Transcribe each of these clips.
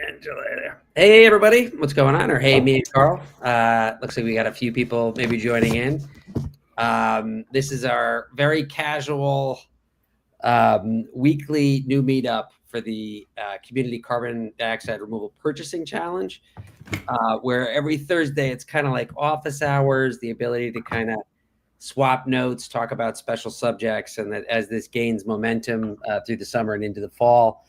Angela there. Hey, everybody. What's going on? Or hey, me and Carl. Looks like we got a few people maybe joining in. This is our very casual weekly new meetup for the Community Carbon Dioxide Removal Purchasing Challenge, where every Thursday it's kind of like office hours, the ability to kind of swap notes, talk about special subjects, and that as this gains momentum through the summer and into the fall,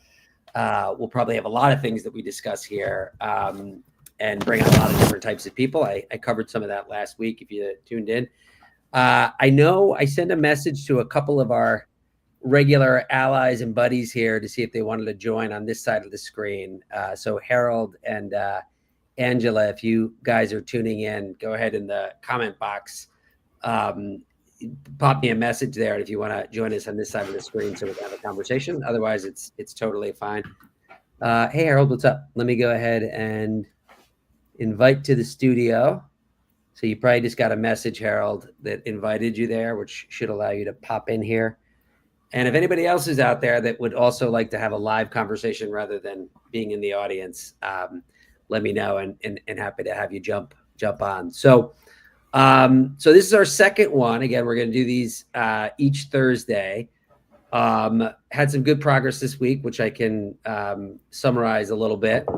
we'll probably have a lot of things that we discuss here and bring on a lot of different types of people. I covered some of that last week if you tuned in. I know I sent a message to a couple of our regular allies and buddies here to see if they wanted to join on this side of the screen. So Harold and Angela, if you guys are tuning in, go ahead in the comment box. Pop me a message there if you want to join us on this side of the screen so we can have a conversation. Otherwise, it's totally fine. Hey, Harold, what's up? Let me go ahead and invite to the studio. So you probably just got a message, Harold, that invited you there, which should allow you to pop in here. And if anybody else is out there that would also like to have a live conversation rather than being in the audience, let me know and happy to have you jump on. So this is our second one. Again, we're going to do these each Thursday. Had some good progress this week, which I can summarize a little bit.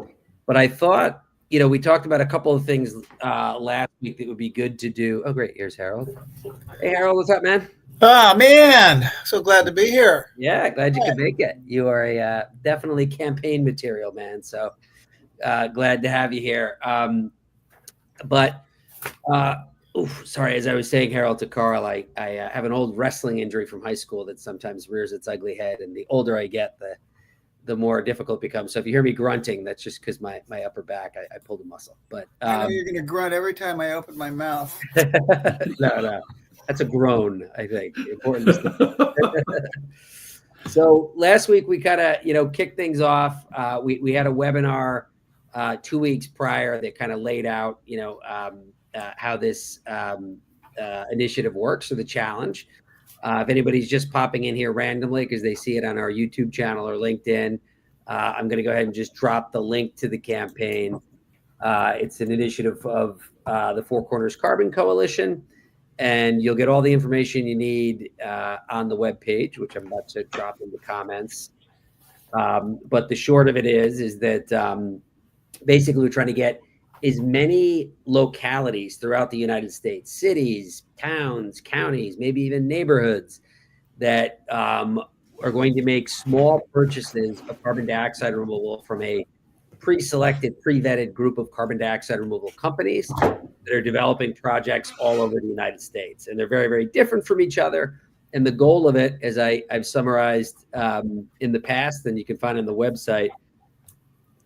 But I thought, we talked about a couple of things last week that would be good to do. Oh, great. Here's Harold. Hey, Harold, what's up, man? Oh, man. So glad to be here. Yeah, glad you could make it. You are a definitely campaign material, man. So glad to have you here. Sorry, as I was saying, Harold, to Carl, I have an old wrestling injury from high school that sometimes rears its ugly head. And the older I get, the more difficult it becomes. So if you hear me grunting, that's just because my upper back, I pulled a muscle. But I know you're going to grunt every time I open my mouth. No. That's a groan, I think. Important. So last week we kind of, kicked things off. We had a webinar 2 weeks prior that kind of laid out, how this initiative works, or the challenge. If anybody's just popping in here randomly because they see it on our YouTube channel or LinkedIn, I'm going to go ahead and just drop the link to the campaign. It's an initiative of the Four Corners Carbon Coalition, and you'll get all the information you need on the webpage, which I'm about to drop in the comments. But the short of it is that basically we're trying to get as many localities throughout the United States, cities, towns, counties, maybe even neighborhoods that are going to make small purchases of carbon dioxide removal from a pre-selected, pre-vetted group of carbon dioxide removal companies that are developing projects all over the United States. And they're very, very different from each other. And the goal of it, as I've summarized in the past, and you can find on the website,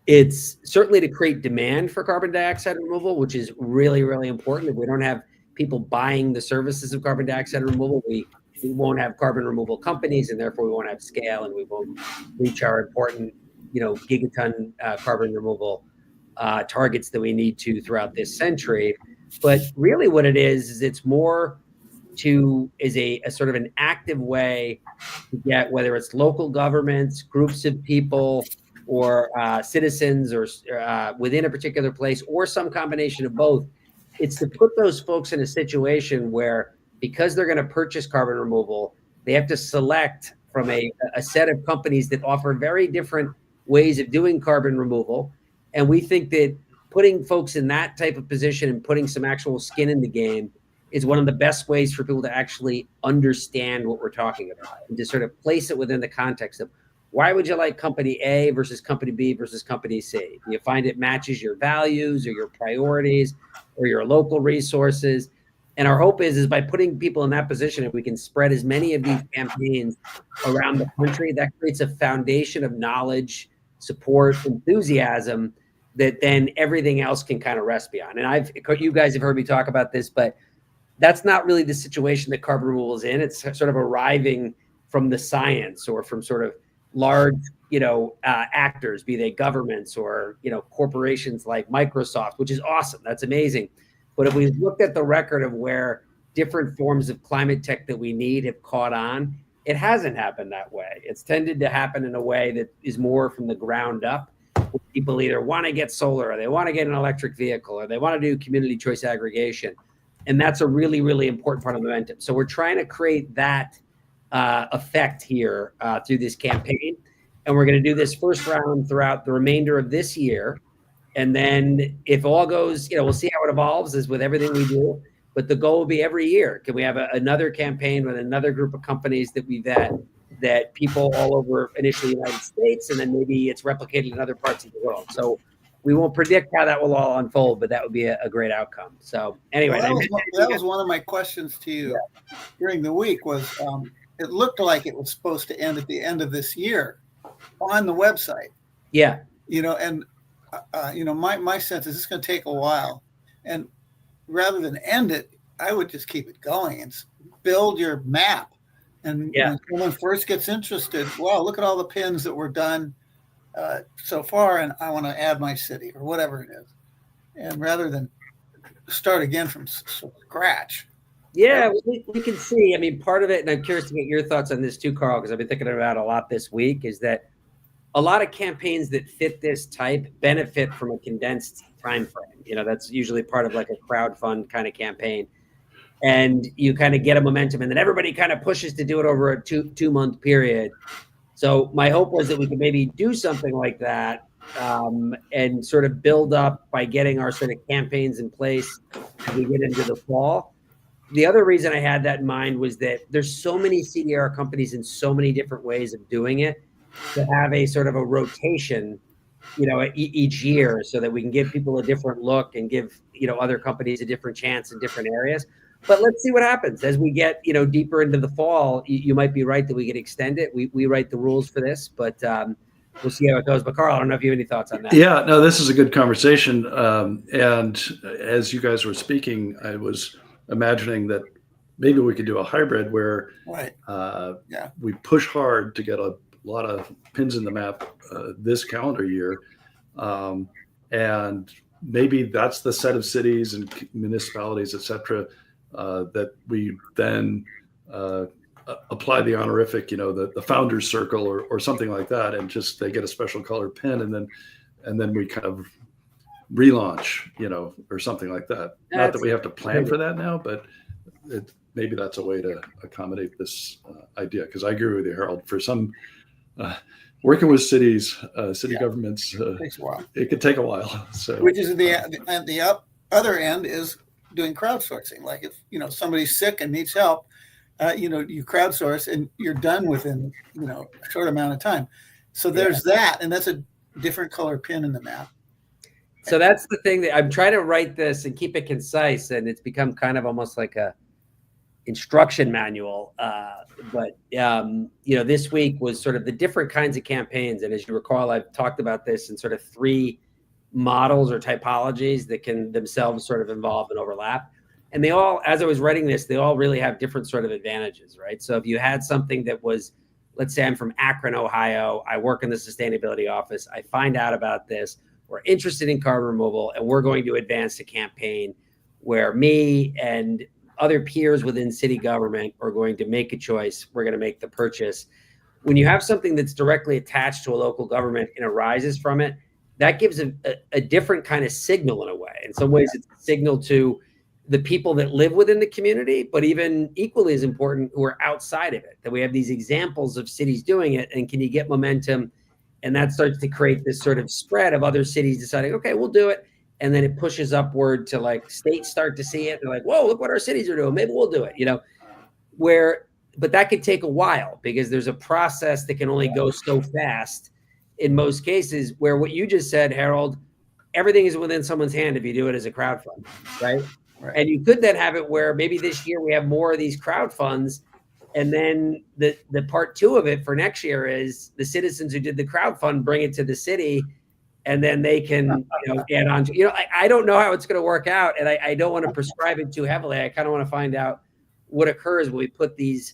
it's certainly to create demand for carbon dioxide removal, which is really, really important. If we don't have people buying the services of carbon dioxide removal, we won't have carbon removal companies, and therefore we won't have scale, and we won't reach our important, gigaton carbon removal targets that we need to throughout this century. But really what it is it's more is a sort of an active way to get, whether it's local governments, groups of people, or citizens, or within a particular place, or some combination of both. It's to put those folks in a situation where, because they're going to purchase carbon removal, they have to select from a set of companies that offer very different ways of doing carbon removal. And we think that putting folks in that type of position and putting some actual skin in the game is one of the best ways for people to actually understand what we're talking about, and to sort of place it within the context of, why would you like company A versus company B versus company C? Do you find it matches your values or your priorities or your local resources? And our hope is by putting people in that position, if we can spread as many of these campaigns around the country, that creates a foundation of knowledge, support, enthusiasm that then everything else can kind of rest beyond. And you guys have heard me talk about this, but that's not really the situation that carbon removal is in. It's sort of arriving from the science, or from sort of large, actors, be they governments or, corporations like Microsoft, which is awesome. That's amazing. But if we looked at the record of where different forms of climate tech that we need have caught on, it hasn't happened that way. It's tended to happen in a way that is more from the ground up. People either want to get solar, or they want to get an electric vehicle, or they want to do community choice aggregation. And that's a really, really important part of momentum. So we're trying to create that effect here through this campaign. And we're going to do this first round throughout the remainder of this year. And then if all goes, we'll see how it evolves as with everything we do. But the goal will be every year. Can we have another campaign with another group of companies that we vet, that people all over initially the United States, and then maybe it's replicated in other parts of the world. So we won't predict how that will all unfold, but that would be a great outcome. So anyway, well, that was one of my questions to you during the week was it looked like it was supposed to end at the end of this year on the website. Yeah. And my sense is it's going to take a while, and rather than end it, I would just keep it going and build your map. And when someone first gets interested, wow, look at all the pins that were done so far, and I want to add my city or whatever it is. And rather than start again from scratch. Yeah, we can see. I mean, part of it, and I'm curious to get your thoughts on this too, Carl, because I've been thinking about it a lot this week, is that a lot of campaigns that fit this type benefit from a condensed time frame. That's usually part of like a crowdfund kind of campaign. And you kind of get a momentum, and then everybody kind of pushes to do it over a two-month period. So my hope was that we could maybe do something like that and sort of build up by getting our sort of campaigns in place as we get into the fall. The other reason I had that in mind was that there's so many CDR companies in so many different ways of doing it, to have a sort of a rotation, each year, so that we can give people a different look and give, other companies a different chance in different areas. But let's see what happens as we get, deeper into the fall. You might be right that we could extend it. We write the rules for this, but we'll see how it goes. But Carl, I don't know if you have any thoughts on that. Yeah, no, this is a good conversation. And as you guys were speaking, I was imagining that maybe we could do a hybrid where we push hard to get a lot of pins in the map this calendar year. And maybe that's the set of cities and municipalities, et cetera, that we then apply the honorific, the founder's circle or something like that, and just they get a special colored pin, and then we kind of relaunch, or something like that. Not that we have to plan for that now, but maybe that's a way to accommodate this idea. Because I agree with you, Harold. For some working with cities, city governments, it takes a while. It could take a while. So, which is the other end is doing crowdsourcing. Like if somebody's sick and needs help, you crowdsource and you're done within a short amount of time. So there's that, and that's a different color pin in the map. So that's the thing that I'm trying to write this and keep it concise, and it's become kind of almost like a instruction manual. But this week was sort of the different kinds of campaigns. And as you recall, I've talked about this in sort of 3 models or typologies that can themselves sort of involve and overlap. And they all, as I was writing this, they all really have different sort of advantages, right? So if you had something that was, let's say I'm from Akron, Ohio, I work in the sustainability office, I find out about this, we're interested in carbon removal, and we're going to advance a campaign where me and other peers within city government are going to make a choice. We're going to make the purchase. When you have something that's directly attached to a local government and arises from it, that gives a different kind of signal in a way. In some ways, it's a signal to the people that live within the community, but even equally as important, who are outside of it, that we have these examples of cities doing it. And can you get momentum? And that starts to create this sort of spread of other cities deciding, okay, we'll do it. And then it pushes upward to like states start to see it. They're like, whoa, look what our cities are doing. Maybe we'll do it, but that could take a while because there's a process that can only go so fast in most cases, where what you just said, Harold, everything is within someone's hand if you do it as a crowdfund, right? And you could then have it where maybe this year we have more of these crowdfunds. And then the part 2 of it for next year is the citizens who did the crowdfund bring it to the city, and then they can add on to, I don't know how it's going to work out, and I don't want to prescribe it too heavily. I kind of want to find out what occurs when we put these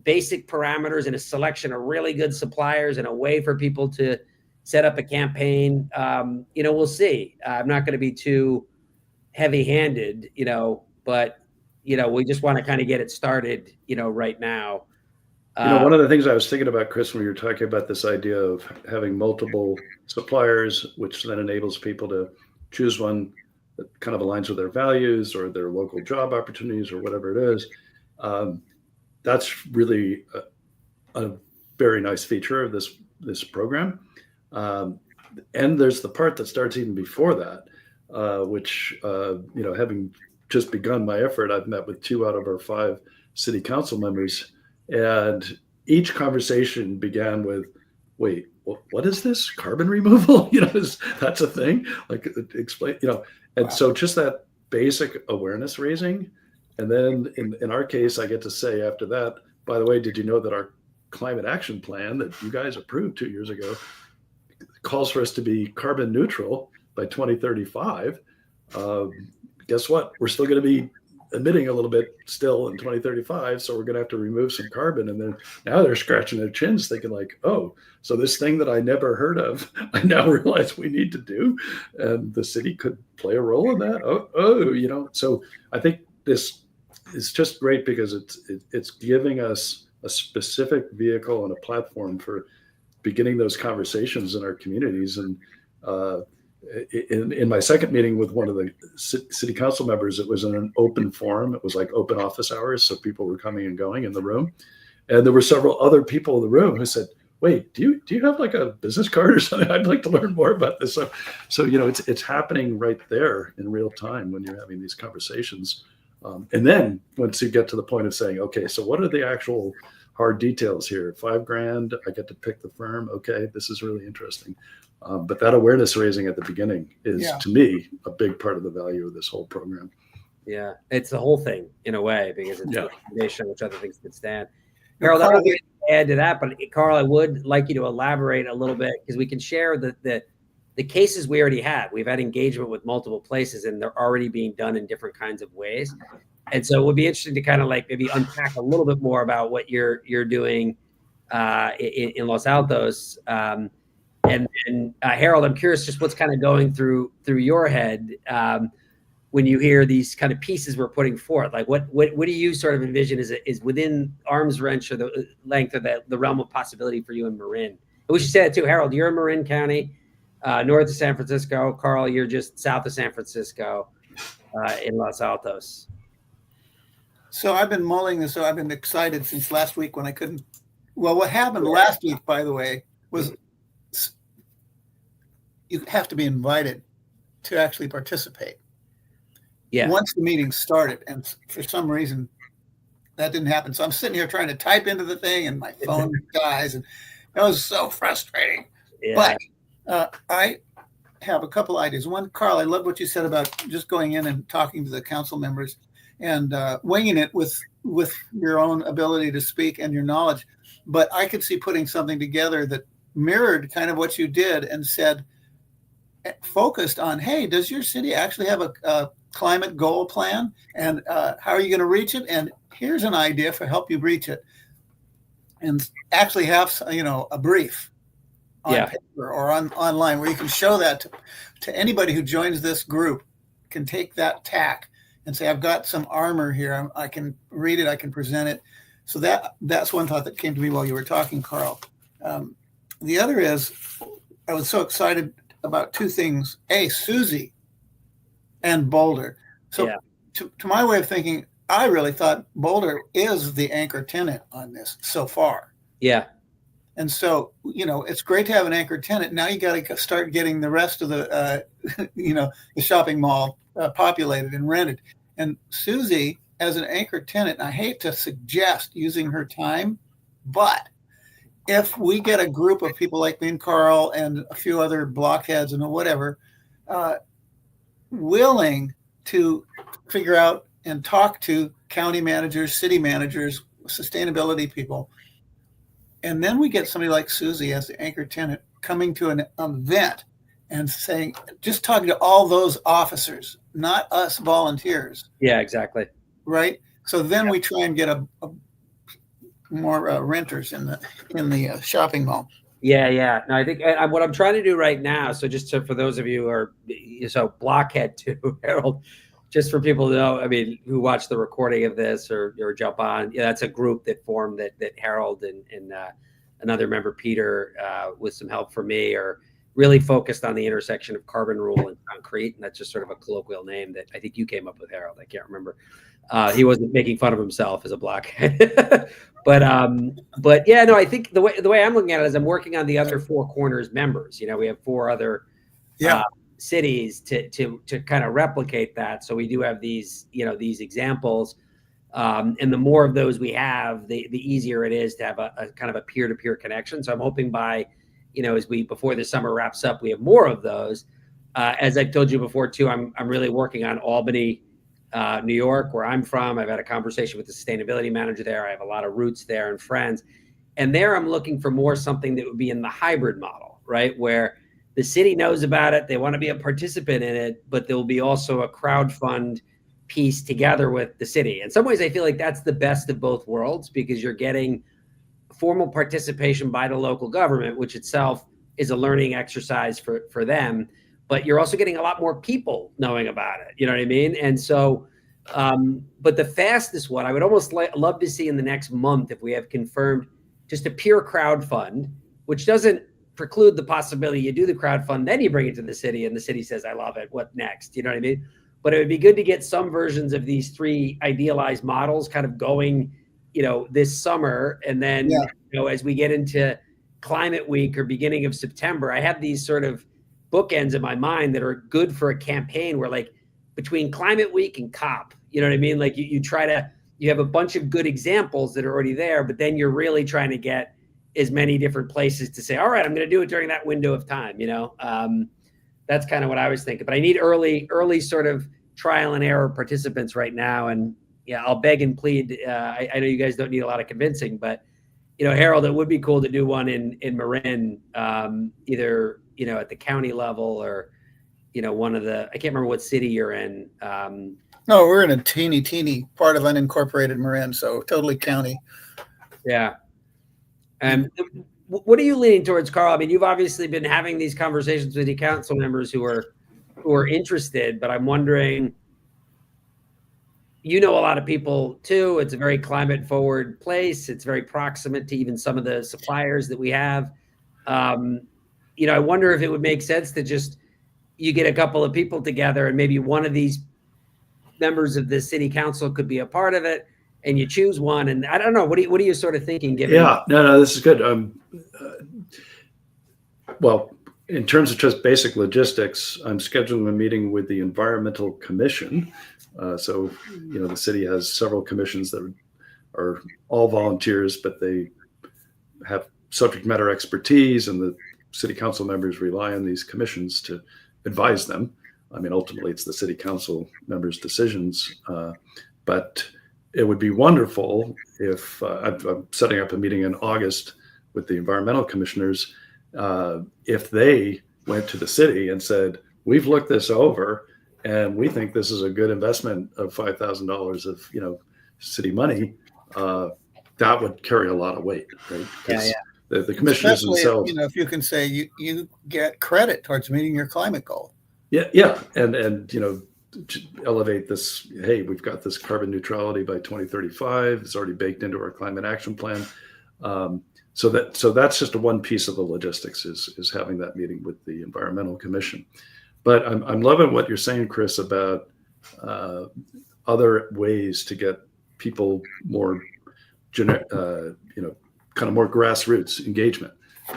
basic parameters and a selection of really good suppliers and a way for people to set up a campaign. We'll see. I'm not going to be too heavy-handed, but we just want to kind of get it started, right now. One of the things I was thinking about, Chris, when you were talking about this idea of having multiple suppliers, which then enables people to choose one that kind of aligns with their values or their local job opportunities or whatever it is. That's really a very nice feature of this program. And there's the part that starts even before that, which, having just begun my effort, I've met with 2 out of our 5 city council members. And each conversation began with, wait, what is this? Carbon removal? That's a thing? Like, explain, and wow. So just that basic awareness raising. And then in our case, I get to say after that, by the way, did you know that our climate action plan that you guys approved 2 years ago calls for us to be carbon neutral by 2035? Guess what? We're still going to be emitting a little bit still in 2035, so we're going to have to remove some carbon. And then now they're scratching their chins thinking like, oh, so this thing that I never heard of, I now realize we need to do, and the city could play a role in that. So I think this is just great because it's giving us a specific vehicle and a platform for beginning those conversations in our communities. And in my second meeting with one of the city council members, it was in an open forum. It was like open office hours, so people were coming and going in the room. And there were several other people in the room who said, wait, do you have like a business card or something? I'd like to learn more about this. So it's happening right there in real time when you're having these conversations. And then once you get to the point of saying, okay, so what are the actual hard details here? $5,000, I get to pick the firm. Okay, this is really interesting. But that awareness raising at the beginning is, to me, a big part of the value of this whole program. Yeah, it's the whole thing in a way, because it's the foundation on which other things can stand. Carl, I would add to that, but Carl, I would like you to elaborate a little bit, because we can share the cases we already have. We've had engagement with multiple places, and they're already being done in different kinds of ways. And so it would be interesting to kind of like maybe unpack a little bit more about what you're doing in Los Altos. And Harold, I'm curious just what's kind of going through your head when you hear these kind of pieces we're putting forth. Like what do you sort of envision is within arm's reach or the length of the realm of possibility for you in Marin? And we should say that too, Harold, you're in Marin County, north of San Francisco. Carl, you're just south of San Francisco in Los Altos. So I've been mulling this. So I've been excited since last week when I couldn't. Well, what happened last week, by the way, was you have to be invited to actually participate. Yeah. Once the meeting started, and for some reason that didn't happen. So I'm sitting here trying to type into the thing, and my phone dies, and that was so frustrating. Yeah. But I have a couple ideas. One, Carl, I love what you said about just going in and talking to the council members and winging it with your own ability to speak and your knowledge. But I could see putting something together that mirrored kind of what you did and said, focused on, hey, does your city actually have a climate goal plan? And how are you going to reach it? And here's an idea for help you reach it. And actually have, a brief on paper or online where you can show that to anybody who joins this group, can take that tack and say, I've got some armor here. I can read it. I can present it. So that's one thought that came to me while you were talking, Carl. The other is, I was so excited about two things. Susie and Boulder. So to my way of thinking, I really thought Boulder is the anchor tenant on this so far. Yeah. And so, it's great to have an anchor tenant. Now you got to start getting the rest of the, the shopping mall populated and rented. And Susie, as an anchor tenant, I hate to suggest using her time, but if we get a group of people like me and Carl and a few other blockheads and whatever, willing to figure out and talk to county managers, city managers, sustainability people, and then we get somebody like Susie as the anchor tenant coming to an event and saying, just talking to all those officers, not us volunteers. Yeah, exactly. Right. So then we try and get a more renters in the shopping mall. Yeah. No, I think what I'm trying to do right now. So just for those of you who are blockhead too, Harold, just for people to know, I mean, who watch the recording of this or jump on, that's a group that formed that Harold and another member, Peter, with some help from me, are really focused on the intersection of carbon rule and concrete. And that's just sort of a colloquial name that I think you came up with, Harold. I can't remember. He wasn't making fun of himself as a blockhead. but yeah, no, I think the way I'm looking at it is I'm working on the other Four Corners members. We have 4 other cities to kind of replicate that. So we do have these examples. And the more of those we have, the easier it is to have a kind of a peer-to-peer connection. So I'm hoping by, before the summer wraps up, we have more of those. As I've told you before too, I'm really working on Albany, New York, where I'm from. I've had a conversation with the sustainability manager there. I have a lot of roots there and friends. And there I'm looking for more something that would be in the hybrid model, right? Where the city knows about it, they want to be a participant in it, but there will be also a crowdfund piece together with the city. In some ways, I feel like that's the best of both worlds, because you're getting formal participation by the local government, which itself is a learning exercise for them, but you're also getting a lot more people knowing about it. You know what I mean? And so, but the fastest one, I would almost love to see in the next month, if we have confirmed just a pure crowdfund, which doesn't preclude the possibility you do the crowdfund, then you bring it to the city and the city says, I love it. What next? You know what I mean? But it would be good to get some versions of these 3 idealized models kind of going, this summer. And then, as we get into Climate Week or beginning of September, I have these sort of bookends in my mind that are good for a campaign where, like, between Climate Week and COP, you know what I mean? Like you have a bunch of good examples that are already there, but then you're really trying to get as many different places to say, all right, I'm going to do it during that window of time. That's kind of what I was thinking, but I need early sort of trial and error participants right now. And I'll beg and plead. I know you guys don't need a lot of convincing, but Harold, it would be cool to do one in Marin, either, at the county level or, one of the, I can't remember what city you're in. No, we're in a teeny part of unincorporated Marin, so totally county. Yeah. And what are you leaning towards, Carl? I mean, you've obviously been having these conversations with the council members who are interested, but I'm wondering, a lot of people too. It's a very climate forward place. It's very proximate to even some of the suppliers that we have. I wonder if it would make sense to just, you get a couple of people together and maybe one of these members of the city council could be a part of it, and you choose one. And I don't know, what are you sort of thinking? No, this is good. Well, in terms of just basic logistics, I'm scheduling a meeting with the Environmental Commission. So, the city has several commissions that are all volunteers, but they have subject matter expertise, and the city council members rely on these commissions to advise them. I mean, ultimately, it's the city council members' decisions, but it would be wonderful if I'm setting up a meeting in August with the environmental commissioners. If they went to the city and said, we've looked this over and we think this is a good investment of $5,000 of, through money, that would carry a lot of weight, right? Yeah. The commissioners themselves. If you can say you get credit towards meeting your climate goal. Yeah. And to elevate this, hey, we've got this carbon neutrality by 2035. It's already baked into our climate action plan. So that's just one piece of the logistics is having that meeting with the Environmental Commission. But I'm loving what you're saying, Chris, about other ways to get people more, kind of more grassroots engagement.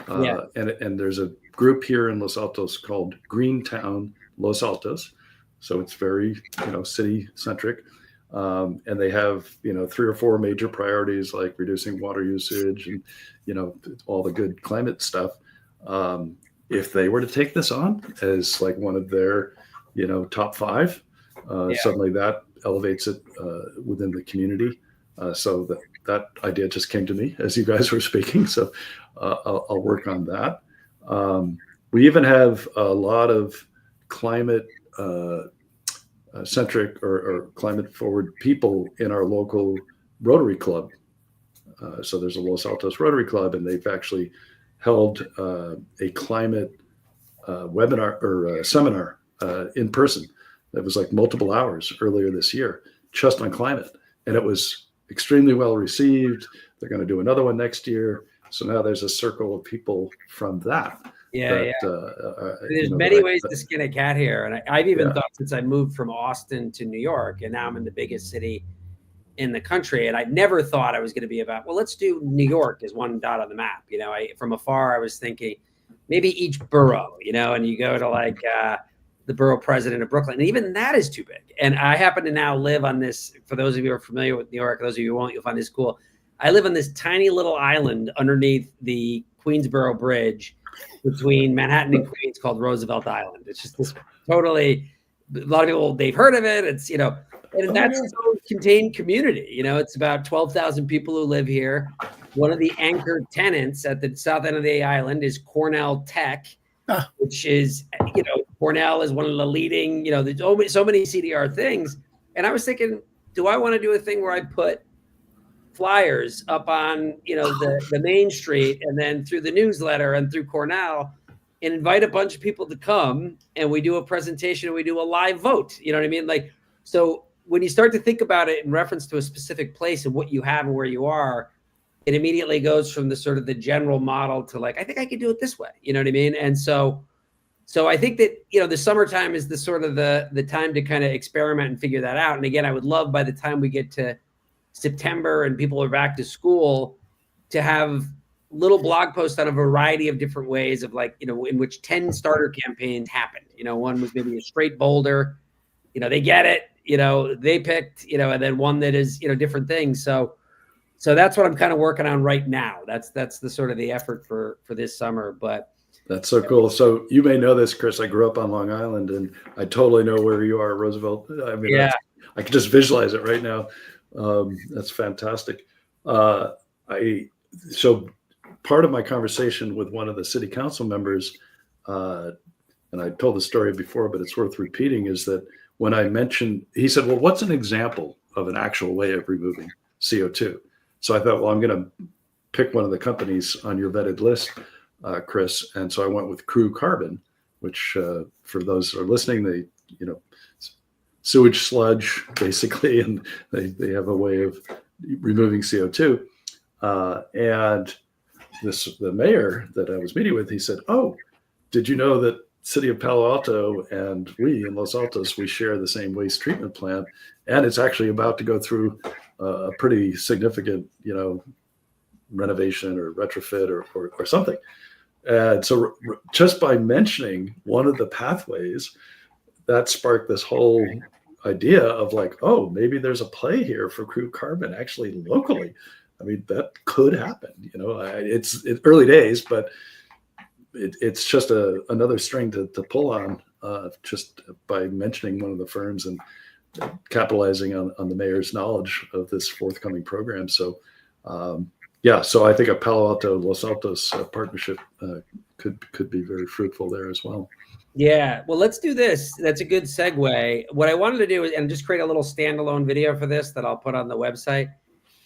And there's a group here in Los Altos called Greentown Los Altos. So it's very, city centric. And they have, 3 or 4 major priorities like reducing water usage and, all the good climate stuff. If they were to take this on as like one of their, top 5, suddenly that elevates it within the community. So that idea just came to me as you guys were speaking. So I'll work on that. We even have a lot of climate centric or climate forward people in our local Rotary Club. So there's a Los Altos Rotary Club, and they've actually held a climate webinar or seminar in person It was like multiple hours earlier this year, just on climate. And it was extremely well received. They're going to do another one next year. So now there's a circle of people from that. Yeah, that, there's many ways to skin a cat here. And I've even thought, since I moved from Austin to New York, and now I'm in the biggest city in the country, and I never thought I was going to be about, well, let's do New York as one dot on the map. You know, from afar, I was thinking maybe each borough, you know, and you go to like the borough president of Brooklyn, and even that is too big. And I happen to now live on this, for those of you who are familiar with New York, those of you who won't, you'll find this cool. I live on this tiny little island underneath the Queensboro Bridge between Manhattan and Queens called Roosevelt Island. It's just this totally, a lot of people, they've heard of it. It's, you know, and that's a contained community. You know, it's about 12,000 people who live here. One of the anchor tenants at the south end of the island is Cornell Tech, which is, you know, Cornell is one of the leading, you know, there's so many CDR things. And I was thinking, do I want to do a thing where I put flyers up on, you know, the main street, and then through the newsletter and through Cornell, and invite a bunch of people to come, and we do a presentation and we do a live vote. You know what I mean? Like, so when you start to think about it in reference to a specific place and what you have and where you are, it immediately goes from the sort of the general model to like, I think I could do it this way. You know what I mean? And so I think that, you know, the summertime is the sort of the time to kind of experiment and figure that out. And again, I would love, by the time we get to September and people are back to school, to have little blog posts on a variety of different ways of, like, you know, in which 10 starter campaigns happened. You know, one was maybe a straight boulder, you know, they get it, you know, they picked, you know, and then one that is, you know, different things. So that's what I'm kind of working on right now. That's the sort of the effort for this summer. But that's so cool. So you may know this, Chris. I grew up on Long Island, and I totally know where you are, Roosevelt. I mean, yeah, I can just visualize it right now. That's fantastic. So part of my conversation with one of the city council members, and I told the story before, but it's worth repeating, is that when I mentioned, he said, well, what's an example of an actual way of removing CO2? So I thought, well, I'm going to pick one of the companies on your vetted list, Chris. And so I went with Crew Carbon, which for those who are listening, they, you know, sewage sludge basically, and they have a way of removing CO2. And the mayor that I was meeting with, he said, oh, did you know that City of Palo Alto and we in Los Altos, we share the same waste treatment plant, and it's actually about to go through a pretty significant, you know, renovation or retrofit or something. And so just by mentioning one of the pathways, that sparked this whole idea of like, oh, maybe there's a play here for Crew Carbon actually locally. I mean, that could happen. You know, it's early days, but it's just another string to pull on, just by mentioning one of the firms and capitalizing on the mayor's knowledge of this forthcoming program. So, so I think a Palo Alto Los Altos partnership could be very fruitful there as well. Yeah, well, let's do this. That's a good segue. What I wanted to do is, and just create a little standalone video for this that I'll put on the website,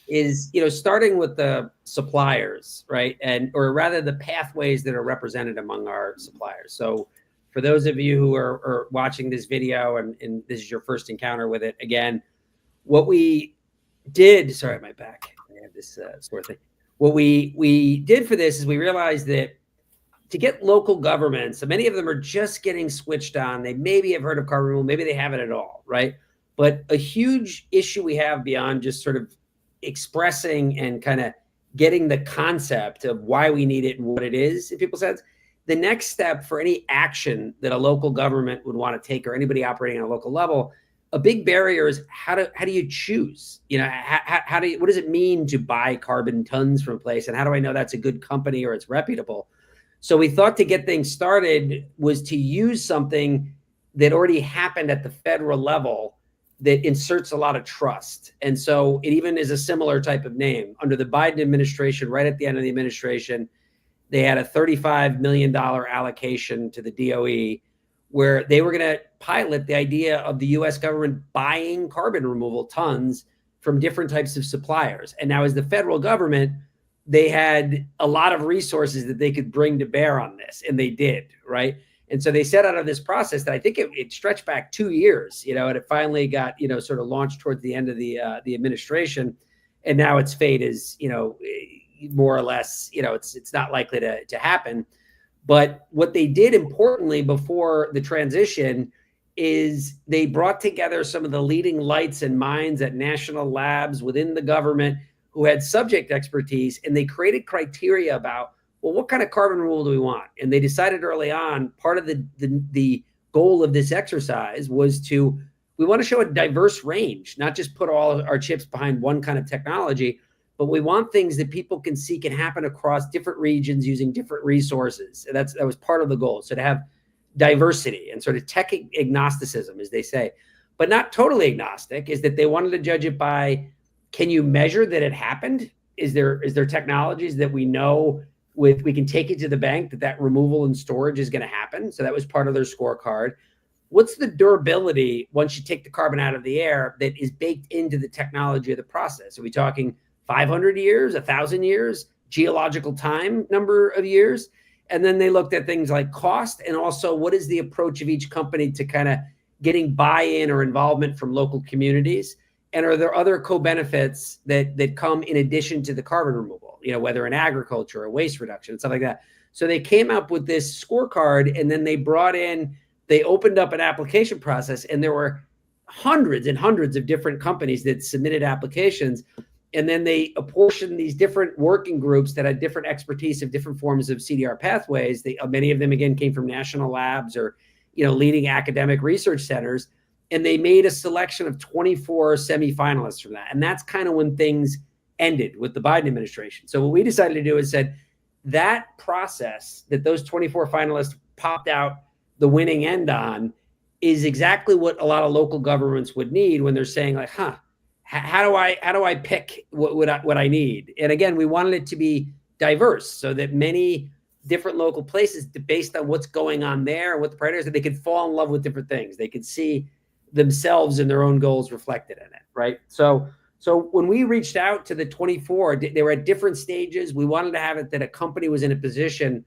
is, you know, starting with the suppliers, right? Or rather the pathways that are represented among our suppliers. So for those of you who are watching this video and this is your first encounter with it, again, what we did, sorry, my back, I have this sore thing. What we did for this is we realized that to get local governments, so many of them are just getting switched on. They maybe have heard of carbon removal, maybe they haven't at all, right? But a huge issue we have beyond just sort of expressing and kind of getting the concept of why we need it and what it is in people's heads, the next step for any action that a local government would want to take, or anybody operating on a local level, a big barrier is how do you choose? You know, what does it mean to buy carbon tons from a place, and how do I know that's a good company or it's reputable? So we thought to get things started was to use something that already happened at the federal level that inserts a lot of trust. And so it even is a similar type of name. Under the Biden administration, right at the end of the administration, they had a $35 million allocation to the DOE, where they were going to pilot the idea of the US government buying carbon removal tons from different types of suppliers. And now, as the federal government, they had a lot of resources that they could bring to bear on this, and they did, right? And so they set out of this process that I think it stretched back 2 years, and it finally got, sort of launched towards the end of the administration. And now its fate is, more or less, it's not likely to happen. But what they did importantly before the transition is they brought together some of the leading lights and minds at national labs within the government who had subject expertise, and they created criteria about, well, what kind of carbon removal do we want? And they decided early on, part of the goal of this exercise was we want to show a diverse range, not just put all our chips behind one kind of technology, but we want things that people can see can happen across different regions using different resources. And that was part of the goal. So to have diversity and sort of tech agnosticism, as they say, but not totally agnostic, is that they wanted to judge it by, can you measure that it happened? Is there technologies that we know we can take it to the bank that removal and storage is going to happen? So that was part of their scorecard. What's the durability once you take the carbon out of the air that is baked into the technology of the process? Are we talking 500 years, 1,000 years, geological time number of years? And then they looked at things like cost, and also what is the approach of each company to kind of getting buy-in or involvement from local communities? And are there other co-benefits that come in addition to the carbon removal, whether in agriculture or waste reduction and stuff like that? So they came up with this scorecard, and then they opened up an application process, and there were hundreds and hundreds of different companies that submitted applications. And then they apportioned these different working groups that had different expertise of different forms of CDR pathways. Many of them, again, came from national labs or, leading academic research centers. And they made a selection of 24 semifinalists from that. And that's kind of when things ended with the Biden administration. So what we decided to do is said that process that those 24 finalists popped out the winning end on is exactly what a lot of local governments would need when they're saying like, how do I pick what I need? And again, we wanted it to be diverse so that many different local places, based on what's going on there and what the priorities are, they could fall in love with different things. They could see themselves and their own goals reflected in it, right? So when we reached out to the 24, they were at different stages. We wanted to have it that a company was in a position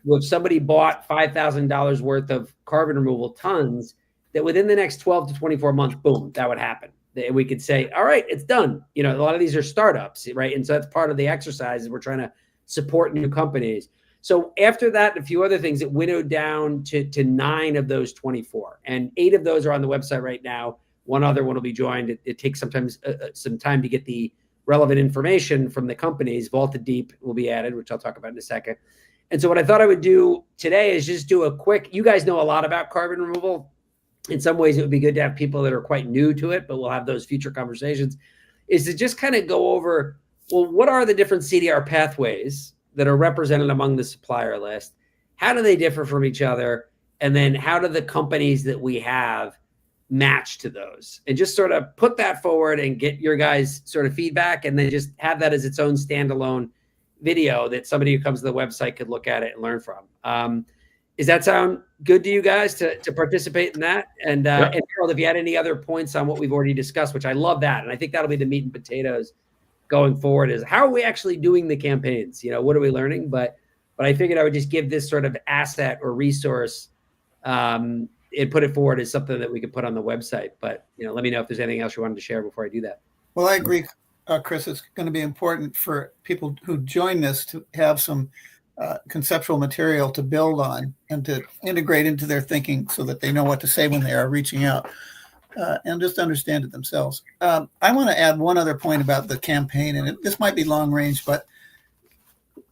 where if somebody bought $5,000 worth of carbon removal tons, that within the next 12 to 24 months, boom, that would happen. We could say, all right, it's done. A lot of these are startups, right? And so that's part of the exercise is we're trying to support new companies. So after that, a few other things, it winnowed down to 9 of those 24, and 8 of those are on the website right now. One other one will be joined. It takes sometimes some time to get the relevant information from the companies. Vaulted Deep will be added, which I'll talk about in a second. And so what I thought I would do today is just do a quick, you guys know a lot about carbon removal. In some ways, it would be good to have people that are quite new to it, but we'll have those future conversations, is to just kind of go over, well, what are the different CDR pathways that are represented among the supplier list? How do they differ from each other? And then how do the companies that we have match to those? And just sort of put that forward and get your guys' sort of feedback, and then just have that as its own standalone video that somebody who comes to the website could look at it and learn from. Does that sound good to you guys to participate in that? And, yeah. And Harold, if you had any other points on what we've already discussed, which I love that. And I think that'll be the meat and potatoes going forward, is how are we actually doing the campaigns? What are we learning? But I figured I would just give this sort of asset or resource and put it forward as something that we could put on the website. But, let me know if there's anything else you wanted to share before I do that. Well, I agree, Chris. It's going to be important for people who join this to have some conceptual material to build on and to integrate into their thinking so that they know what to say when they are reaching out and just understand it themselves. I want to add one other point about the campaign, and this might be long range, but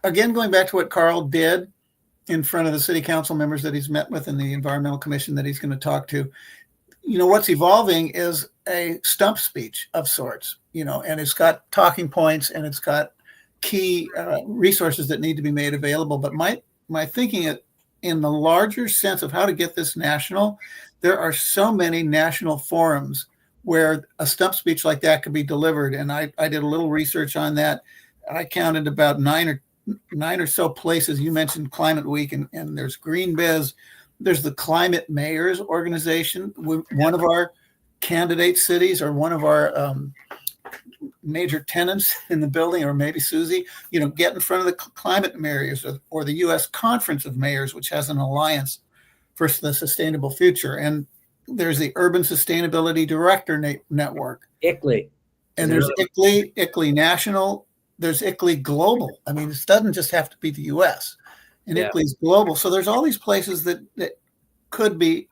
again, going back to what Carl did in front of the city council members that he's met with in the environmental commission that he's going to talk to, what's evolving is a stump speech of sorts, and it's got talking points and it's got key resources that need to be made available. But my thinking in the larger sense of how to get this national, there are so many national forums where a stump speech like that could be delivered. And I did a little research on that. I counted about nine or so places. You mentioned Climate Week, and there's Green Biz. There's the Climate Mayors Organization. One of our candidate cities, or one of our major tenants in the building, or maybe Susie, get in front of the climate mayors or the U.S. Conference of Mayors, which has an alliance for the sustainable future. And there's the Urban Sustainability Director Network. ICLEI. And there's ICLEI National, there's ICLEI Global. I mean, it doesn't just have to be the US. And ICLEI's global. So there's all these places that could be,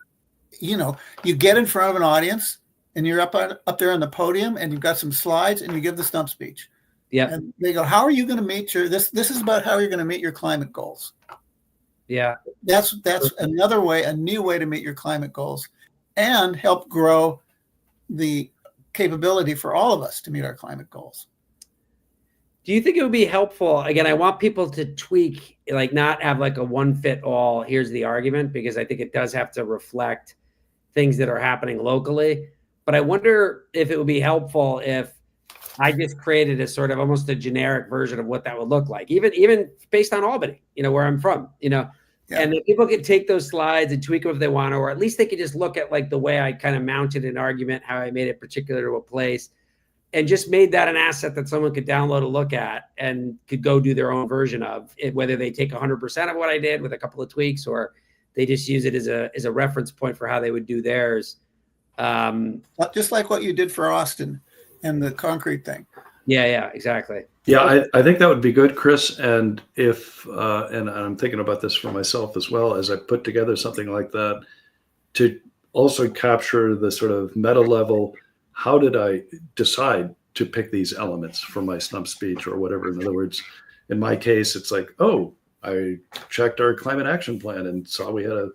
you get in front of an audience and you're up there on the podium and you've got some slides and you give the stump speech. Yeah. And they go, how are you going to meet this is about how you're going to meet your climate goals. Yeah. That's another way, a new way to meet your climate goals and help grow the capability for all of us to meet our climate goals. Do you think it would be helpful? Again, I want people to tweak, like not have like a one fit all, here's the argument, because I think it does have to reflect things that are happening locally. But I wonder if it would be helpful if I just created a sort of almost a generic version of what that would look like, even based on Albany, where I'm from, and then people could take those slides and tweak them if they want, or at least they could just look at like the way I kind of mounted an argument, how I made it particular to a place, and just made that an asset that someone could download and look at and could go do their own version of it, whether they take 100% of what I did with a couple of tweaks, or they just use it as a reference point for how they would do theirs. Just like what you did for Austin and the concrete thing. Yeah, exactly. Yeah, I think that would be good, Chris. And if, and I'm thinking about this for myself as well, as I put together something like that, to also capture the sort of meta level, how did I decide to pick these elements for my stump speech or whatever? In other words, in my case, it's like, oh, I checked our climate action plan and saw we had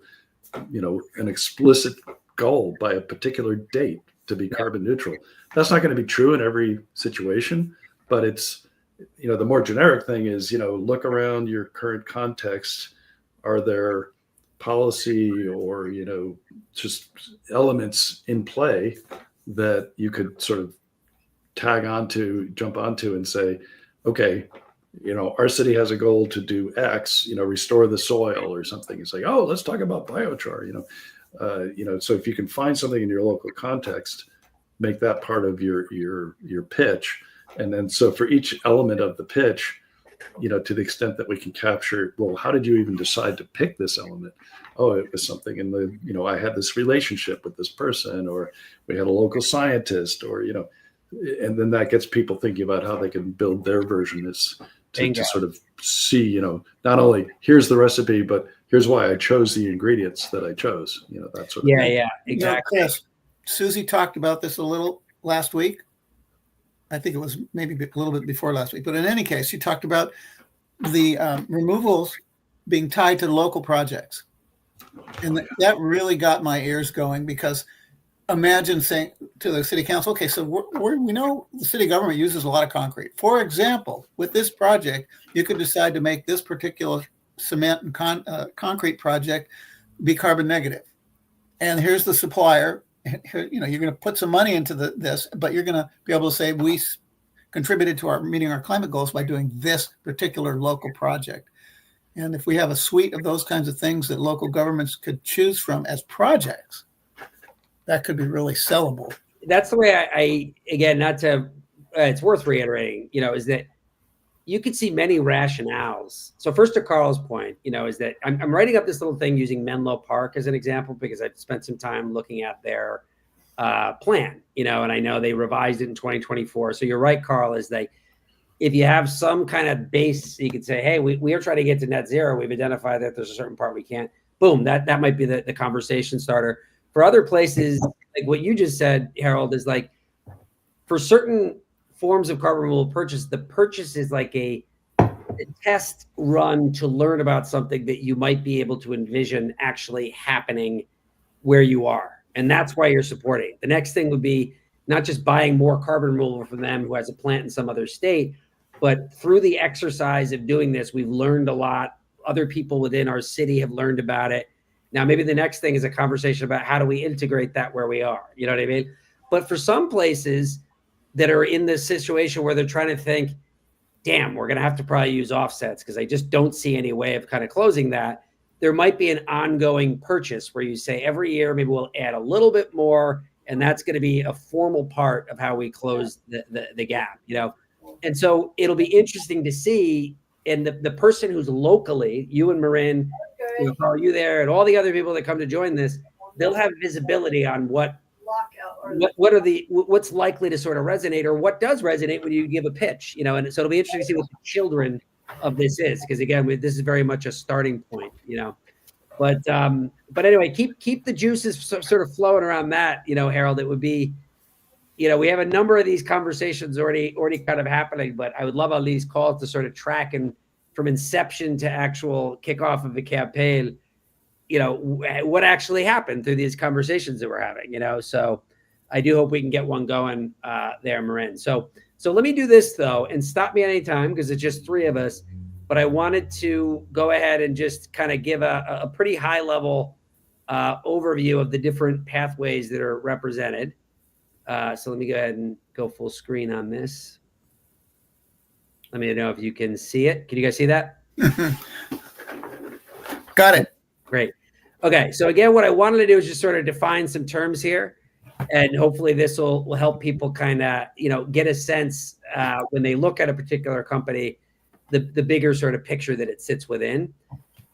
an explicit goal by a particular date to be carbon neutral. That's not going to be true in every situation, but it's, the more generic thing is, look around your current context. Are there policy or, just elements in play that you could sort of jump onto and say, okay, our city has a goal to do X, restore the soil or something. It's like, oh, let's talk about biochar, so if you can find something in your local context, make that part of your pitch. And then, so for each element of the pitch, to the extent that we can capture, well, how did you even decide to pick this element? Oh, it was something in the, I had this relationship with this person, or we had a local scientist, or, and then that gets people thinking about how they can build their version to sort of see, not only here's the recipe, but here's why I chose the ingredients that I chose, that sort of thing. Yeah, exactly. Chris, Susie talked about this a little last week. I think it was maybe a little bit before last week, but in any case, she talked about the removals being tied to local projects. And that really got my ears going, because imagine saying to the city council, okay, so we know the city government uses a lot of concrete. For example, with this project, you could decide to make this particular cement and concrete project be carbon negative. And here's the supplier. You're going to put some money into this, but you're going to be able to say, we contributed to meeting our climate goals by doing this particular local project. And if we have a suite of those kinds of things that local governments could choose from as projects, that could be really sellable. That's the way I again, it's worth reiterating, is that you could see many rationales. So first, to Carl's point, is that I'm writing up this little thing using Menlo Park as an example, because I've spent some time looking at their plan, and I know they revised it in 2024. So you're right, Carl, if you have some kind of base, you could say, hey, we are trying to get to net zero. We've identified that there's a certain part we can't. Boom, that might be the conversation starter. For other places, like what you just said, Harold, is like for certain forms of carbon removal purchase, the purchase is like a test run to learn about something that you might be able to envision actually happening where you are. And that's why you're supporting it. The next thing would be not just buying more carbon removal from them who has a plant in some other state, but through the exercise of doing this, we've learned a lot. Other people within our city have learned about it. Now, maybe the next thing is a conversation about how do we integrate that where we are, you know what I mean? But for some places that are in this situation where they're trying to think, damn, we're going to have to probably use offsets because I just don't see any way of kind of closing that. There might be an ongoing purchase where you say every year, maybe we'll add a little bit more, and that's going to be a formal part of how we close the gap, And so it'll be interesting to see, and the person who's locally, you and Marin, Carl, you there, and all the other people that come to join this, they'll have visibility on what's likely to sort of resonate, or what does resonate when you give a pitch, and so it'll be interesting to see what the children of this is, because again, this is very much a starting point, but anyway, keep the juices sort of flowing around that, Harold. It would be, we have a number of these conversations already kind of happening, but I would love on these calls to sort of track, and from inception to actual kickoff of the campaign, what actually happened through these conversations that we're having, so I do hope we can get one going there, Marin. So let me do this though, and stop me anytime, because it's just three of us, but I wanted to go ahead and just kind of give a pretty high level overview of the different pathways that are represented. So let me go ahead and go full screen on this. Let me know if you can see it. Can you guys see that? Got it. Great. Okay. So again, what I wanted to do is just sort of define some terms here, and hopefully this will help people kind of, get a sense when they look at a particular company, the bigger sort of picture that it sits within.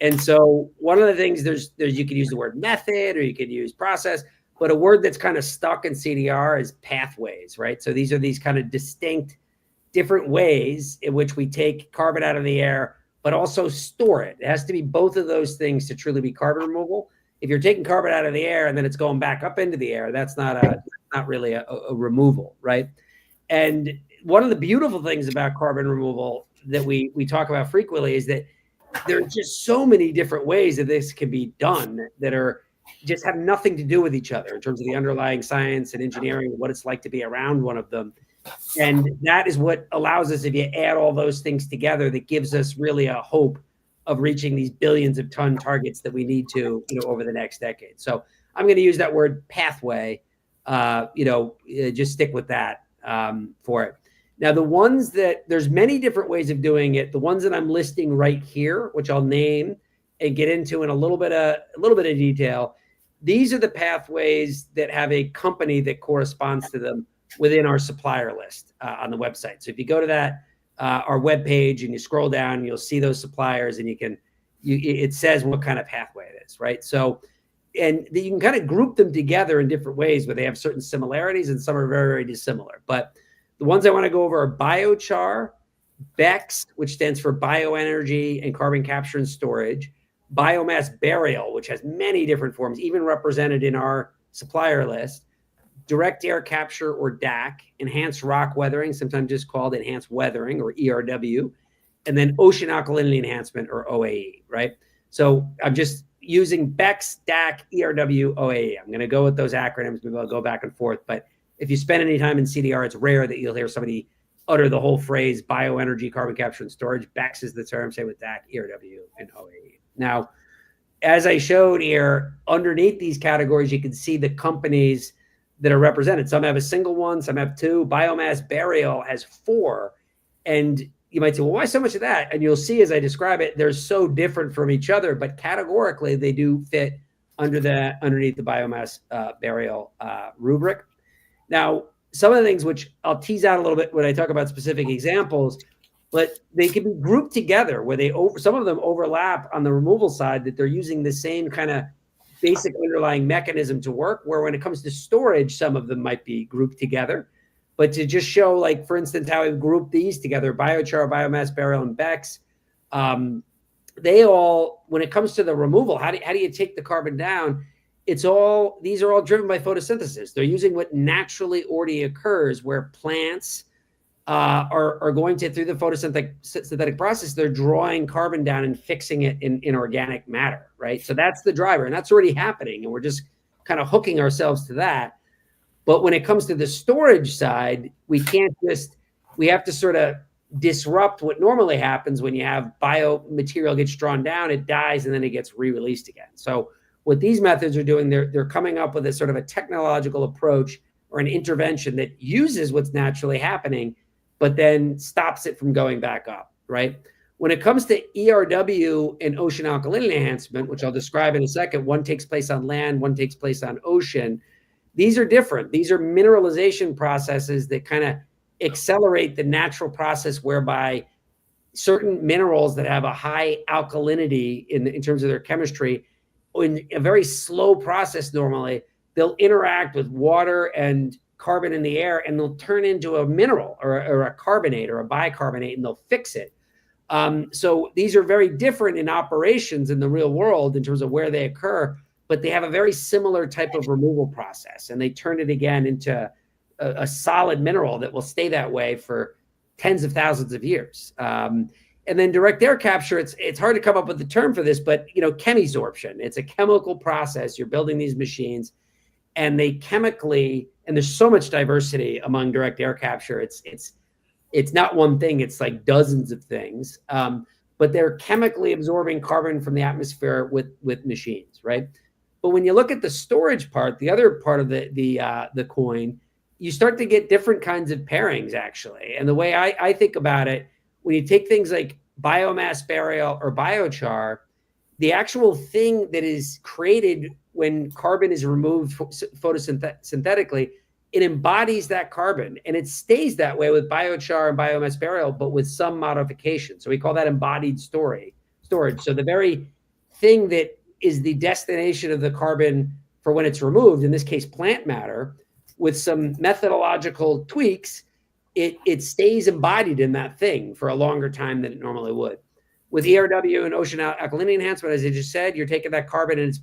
And so one of the things, there's you could use the word method, or you could use process, but a word that's kind of stuck in CDR is pathways, right? So these are these kind of distinct different ways in which we take carbon out of the air, but also store it. It has to be both of those things to truly be carbon removal. If you're taking carbon out of the air and then it's going back up into the air, that's not really a removal, right? And one of the beautiful things about carbon removal that we talk about frequently is that there are just so many different ways that this can be done that are just have nothing to do with each other in terms of the underlying science and engineering and what it's like to be around one of them. And that is what allows us, if you add all those things together, that gives us really a hope of reaching these billions of ton targets that we need to, over the next decade. So I'm going to use that word pathway, just stick with that for it. Now, the ones that there's many different ways of doing it. The ones that I'm listing right here, which I'll name and get into in a little bit of detail. These are the pathways that have a company that corresponds to them within our supplier list on the website. So if you go to that, our webpage, and you scroll down, you'll see those suppliers, and it says what kind of pathway it is, right? So, and you can kind of group them together in different ways, where they have certain similarities and some are very, very dissimilar. But the ones I want to go over are biochar, BECS, which stands for bioenergy and carbon capture and storage, biomass burial, which has many different forms, even represented in our supplier list, direct air capture, or DAC, enhanced rock weathering, sometimes just called enhanced weathering, or ERW, and then ocean alkalinity enhancement, or OAE, right? So I'm just using BECS, DAC, ERW, OAE. I'm going to go with those acronyms. Maybe I'll go back and forth. But if you spend any time in CDR, it's rare that you'll hear somebody utter the whole phrase bioenergy, carbon capture and storage. BECS is the term, same with DAC, ERW, and OAE. Now, as I showed here, underneath these categories, you can see the companies that are represented. Some have a single one, some have two. Biomass burial has 4. And you might say, well, why so much of that? And you'll see as I describe it, they're so different from each other, but categorically they do fit underneath the biomass burial rubric. Now, some of the things which I'll tease out a little bit when I talk about specific examples, but they can be grouped together where some of them overlap on the removal side, that they're using the same kind of basic underlying mechanism to work, where when it comes to storage, some of them might be grouped together. But to just show, like, for instance, how we've grouped these together, biochar, biomass burial, and BECS, they all, when it comes to the removal, how do you take the carbon down? These are all driven by photosynthesis. They're using what naturally already occurs, where plants are going to, through the photosynthetic process, they're drawing carbon down and fixing it in organic matter, right? So that's the driver, and that's already happening, and we're just kind of hooking ourselves to that. But when it comes to the storage side, we have to sort of disrupt what normally happens when you have biomaterial gets drawn down, it dies, and then it gets re-released again. So what these methods are doing, they're coming up with a sort of a technological approach or an intervention that uses what's naturally happening, but then stops it from going back up, right? When it comes to ERW and ocean alkalinity enhancement, which I'll describe in a second, one takes place on land, one takes place on ocean. These are different. These are mineralization processes that kind of accelerate the natural process whereby certain minerals that have a high alkalinity in terms of their chemistry, in a very slow process normally, they'll interact with water and carbon in the air, and they'll turn into a mineral or a carbonate or a bicarbonate, and they'll fix it. So these are very different in operations in the real world in terms of where they occur, but they have a very similar type of removal process, and they turn it again into a solid mineral that will stay that way for tens of thousands of years. And then direct air capture, it's hard to come up with the term for this, but chemisorption. It's a chemical process. You're building these machines, and they chemically, and there's so much diversity among direct air capture. It's not one thing. It's like dozens of things. But they're chemically absorbing carbon from the atmosphere with machines, right? But when you look at the storage part, the other part of the coin, you start to get different kinds of pairings, actually. And the way I think about it, when you take things like biomass burial or biochar, the actual thing that is created when carbon is removed photosynthetically, it embodies that carbon, and it stays that way with biochar and biomass burial, but with some modification. So we call that embodied storage. So the very thing that is the destination of the carbon for when it's removed, in this case, plant matter, with some methodological tweaks, it stays embodied in that thing for a longer time than it normally would. With ERW and ocean alkalinity enhancement, as I just said, you're taking that carbon and it's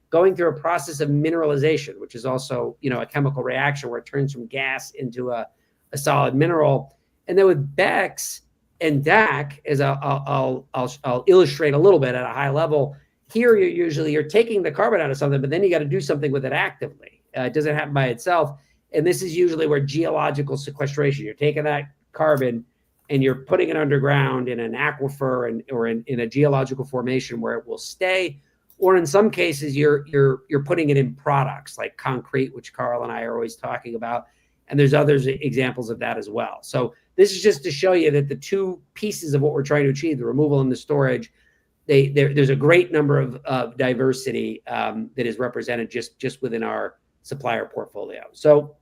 going through a process of mineralization, which is also, a chemical reaction where it turns from gas into a solid mineral. And then with BECCS and DAC, as I'll illustrate a little bit at a high level, here you're taking the carbon out of something, but then you got to do something with it actively. It doesn't happen by itself. And this is usually where geological sequestration, you're taking that carbon and you're putting it underground in an aquifer or in a geological formation where it will stay. Or in some cases, you're putting it in products like concrete, which Carl and I are always talking about. And there's other examples of that as well. So this is just to show you that the two pieces of what we're trying to achieve, the removal and the storage, there's a great number of diversity that is represented just within our supplier portfolio. So,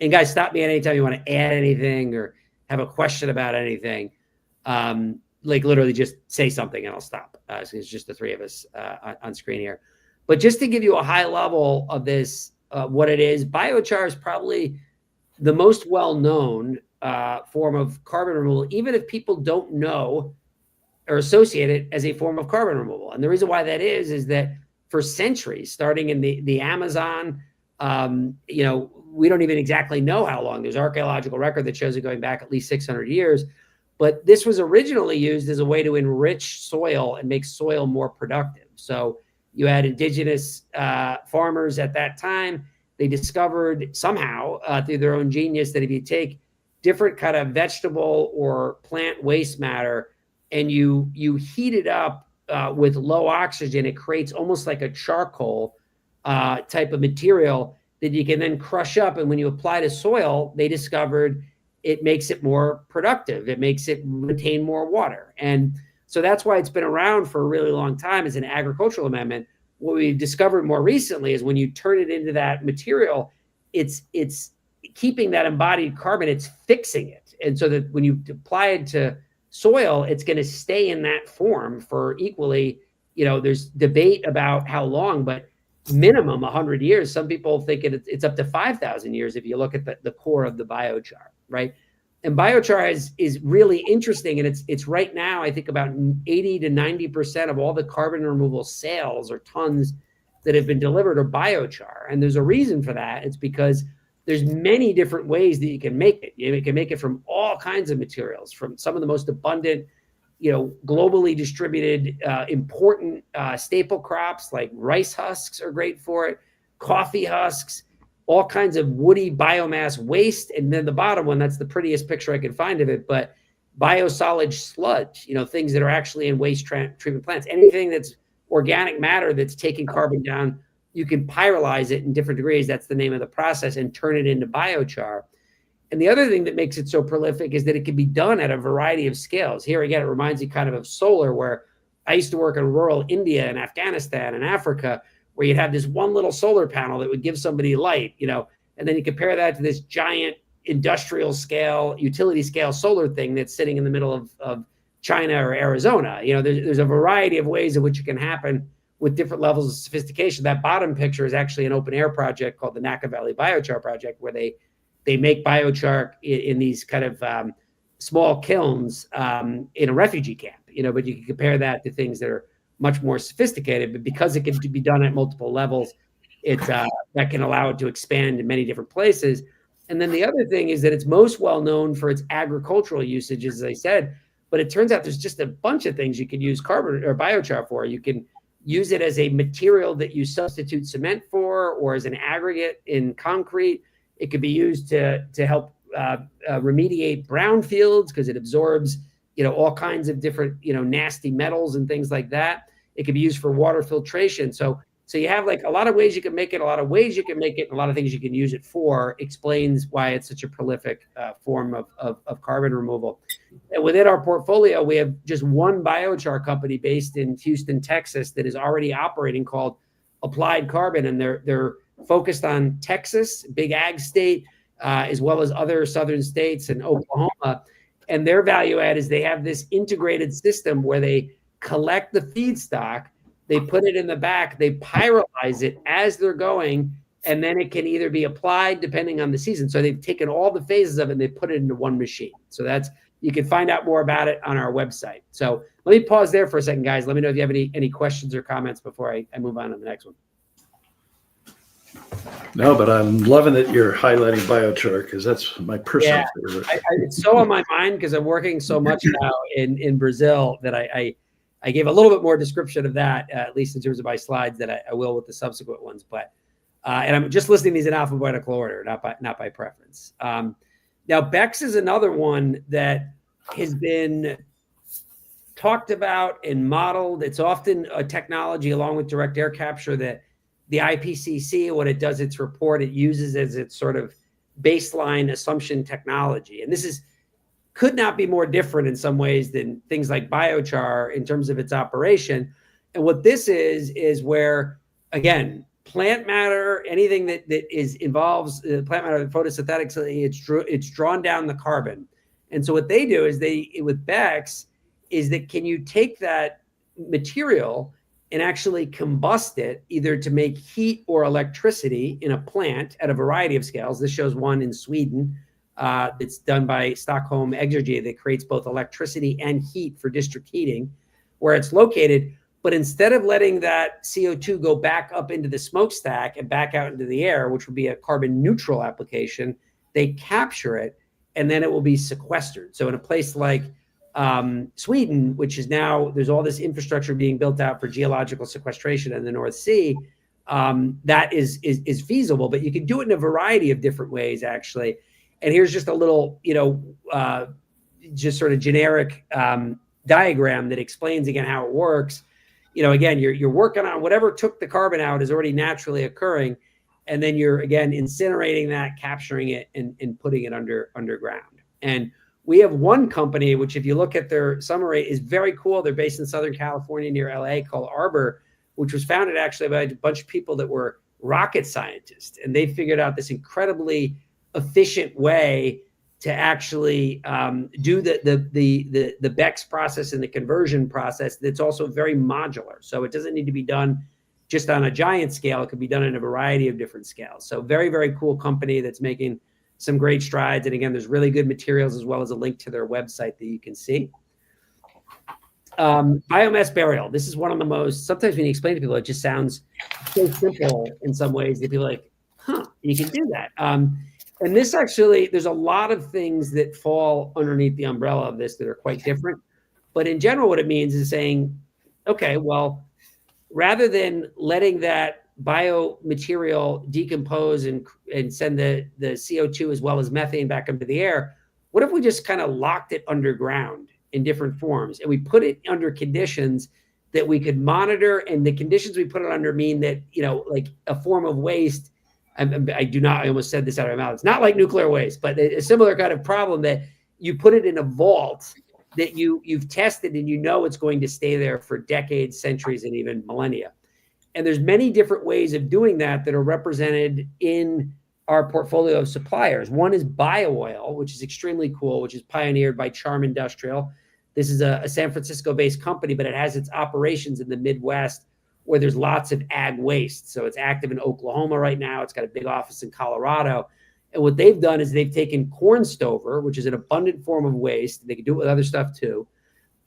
and guys, stop me at any time you want to add anything or have a question about anything. Like literally just say something and I'll stop. So it's just the three of us on screen here. But just to give you a high level of this, what it is, biochar is probably the most well-known form of carbon removal, even if people don't know or associate it as a form of carbon removal. And the reason why that is that for centuries, starting in the Amazon, we don't even exactly know how long. There's archaeological record that shows it going back at least 600 years. But this was originally used as a way to enrich soil and make soil more productive. So you had indigenous farmers at that time. They discovered somehow through their own genius that if you take different kind of vegetable or plant waste matter and you heat it up with low oxygen, it creates almost like a charcoal type of material that you can then crush up. And when you apply to soil, they discovered it makes it more productive. It makes it retain more water. And so that's why it's been around for a really long time as an agricultural amendment. What we've discovered more recently is when you turn it into that material, it's keeping that embodied carbon, it's fixing it. And so that when you apply it to soil, it's going to stay in that form for equally, there's debate about how long, but minimum 100 years. Some people think it's up to 5,000 years if you look at the core of the biochar, right? And biochar is really interesting, and it's right now, I think about 80 to 90% of all the carbon removal sales or tons that have been delivered are biochar. And there's a reason for that. It's because there's many different ways that you can make it. You can make it from all kinds of materials, from some of the most abundant, globally distributed, important staple crops like rice husks are great for it, coffee husks, all kinds of woody biomass waste. And then the bottom one, that's the prettiest picture I can find of it, but biosolid sludge, things that are actually in waste treatment plants. Anything that's organic matter that's taking carbon down, you can pyrolyze it in different degrees. That's the name of the process, and turn it into biochar. And the other thing that makes it so prolific is that it can be done at a variety of scales. Here again, it reminds you kind of solar, where I used to work in rural India and Afghanistan and Africa, where you'd have this one little solar panel that would give somebody light, and then you compare that to this giant industrial scale, utility scale solar thing that's sitting in the middle of China or Arizona. You know, there's a variety of ways in which it can happen with different levels of sophistication. That bottom picture is actually an open air project called the Naka Valley Biochar Project, where they make biochar in these kind of small kilns in a refugee camp. You know, but you can compare that to things that are much more sophisticated. But because it can be done at multiple levels, that can allow it to expand in many different places. And then the other thing is that it's most well known for its agricultural usage, as I said. But it turns out there's just a bunch of things you can use carbon or biochar for. You can use it as a material that you substitute cement for, or as an aggregate in concrete. It could be used to help remediate brownfields because it absorbs, you know, all kinds of different, you know, nasty metals and things like that. It could be used for water filtration. So you have like a lot of ways you can make it, a lot of ways you can make it, and a lot of things you can use it for. Explains why it's such a prolific form of carbon removal. And within our portfolio, we have just one biochar company based in Houston, Texas, that is already operating, called Applied Carbon, and they're focused on Texas, big ag state, as well as other southern states and Oklahoma. And their value add is they have this integrated system where they collect the feedstock, they put it in the back, they pyrolyze it as they're going, and then it can either be applied depending on the season. So they've taken all the phases of it and they put it into one machine. So you can find out more about it on our website. So let me pause there for a second, guys. Let me know if you have any questions or comments before I move on to the next one. No, but I'm loving that you're highlighting biochar, because that's my personal favorite. It's so on my mind because I'm working so much now in Brazil that I gave a little bit more description of that, at least in terms of my slides, that I will with the subsequent ones. But and I'm just listing these in alphabetical order, not by preference. Now, BECCS is another one that has been talked about and modeled. It's often a technology, along with direct air capture, that the IPCC, when it does its report, it uses as its sort of baseline assumption technology. And this could not be more different in some ways than things like biochar in terms of its operation. And what this is where, again, plant matter, anything that involves plant matter, photosynthetically, it's drawn down the carbon. And so what they do is with BECCS is that, can you take that material and actually combust it, either to make heat or electricity in a plant at a variety of scales. This shows one in Sweden. It's done by Stockholm Exergi that creates both electricity and heat for district heating, where it's located. But instead of letting that CO2 go back up into the smokestack and back out into the air, which would be a carbon neutral application, they capture it and then it will be sequestered. So in a place like Sweden, which is now, there's all this infrastructure being built out for geological sequestration in the North Sea, that is feasible, but you can do it in a variety of different ways, actually. And here's just a little, just sort of generic diagram that explains again how it works. Again, you're working on whatever took the carbon out is already naturally occurring, and then you're again incinerating that, capturing it, and putting it underground. And we have one company, which if you look at their summary is very cool. They're based in Southern California near LA, called Arbor, which was founded actually by a bunch of people that were rocket scientists. And they figured out this incredibly efficient way to actually do the BECCS process and the conversion process that's also very modular. So it doesn't need to be done just on a giant scale. It could be done in a variety of different scales. So very, very cool company that's making some great strides. And again, there's really good materials as well as a link to their website that you can see. Biomass burial. This is one of the most, sometimes when you explain to people, it just sounds so simple in some ways that people are like, you can do that. And this actually, there's a lot of things that fall underneath the umbrella of this that are quite different. But in general, what it means is saying, okay, well, rather than letting that biomaterial decompose and send the CO2 as well as methane back into the air, what if we just kind of locked it underground in different forms, and we put it under conditions that we could monitor? And the conditions we put it under mean that, like a form of waste, I almost said this out of my mouth. It's not like nuclear waste, but a similar kind of problem, that you put it in a vault that you've tested and it's going to stay there for decades, centuries, and even millennia. And there's many different ways of doing that are represented in our portfolio of suppliers. One is BioOil, which is extremely cool, which is pioneered by Charm Industrial. This is a San Francisco-based company, but it has its operations in the Midwest where there's lots of ag waste. So it's active in Oklahoma right now. It's got a big office in Colorado. And what they've done is they've taken corn stover, which is an abundant form of waste. They can do it with other stuff too.